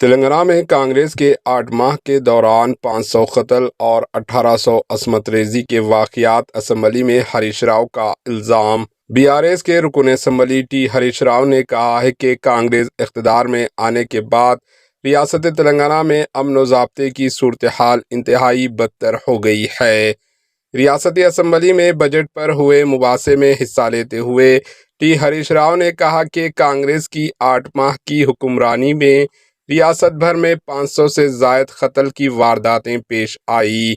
تلنگانہ میں کانگریس کے 8 ماہ کے دوران 500 قتل اور 1800 عصمت ریزی کے واقعات اسمبلی میں ہریش راؤ کا الزام۔ BRS کے رکن اسمبلی ٹی ہریش راؤ نے کہا ہے کہ کانگریس اقتدار میں آنے کے بعد ریاست تلنگانہ میں امن و ضابطے کی صورتحال انتہائی بدتر ہو گئی ہے۔ ریاستی اسمبلی میں بجٹ پر ہوئے مباحثے میں حصہ لیتے ہوئے ٹی ہریش راؤ نے کہا کہ کانگریس کی 8 ماہ کی حکمرانی میں ریاست بھر میں 500 سے زائد قتل کی وارداتیں پیش آئی۔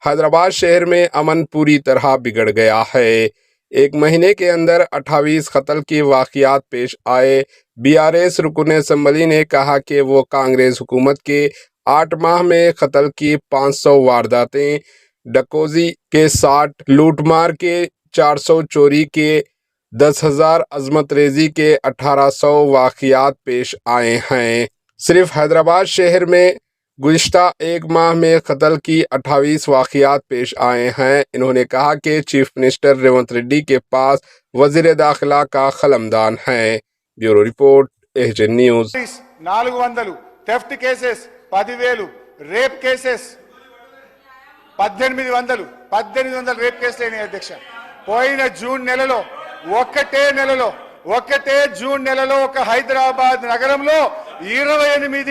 حیدرآباد شہر میں امن پوری طرح بگڑ گیا ہے۔ ایک مہینے کے اندر 28 قتل کے واقعات پیش آئے۔ BRS رکن اسمبلی نے کہا کہ وہ کانگریس حکومت کے 8 ماہ میں قتل کی 500 وارداتیں، ڈکوزی کے 60، لوٹ مار کے 400، چوری کے 10,000، عصمت ریزی کے 1800 واقعات پیش آئے ہیں۔ صرف حیدرآباد شہر میں گزشتہ 1 ماہ میں قتل کی 28 واقعات پیش آئے ہیں۔ انہوں نے کہا کہ چیف منسٹر ریونت ریڈی کے پاس وزیر داخلہ کا قلمدان ہے۔ Bureau report AHN news. 400 theft cases 10,000 rape cases 1800 rape కేసులు అయినాయి అధ్యక్ష। పోయిన ఒక్కటే జూన్ నెలలో ఒక హైదరాబాద్ నగరంలో 28।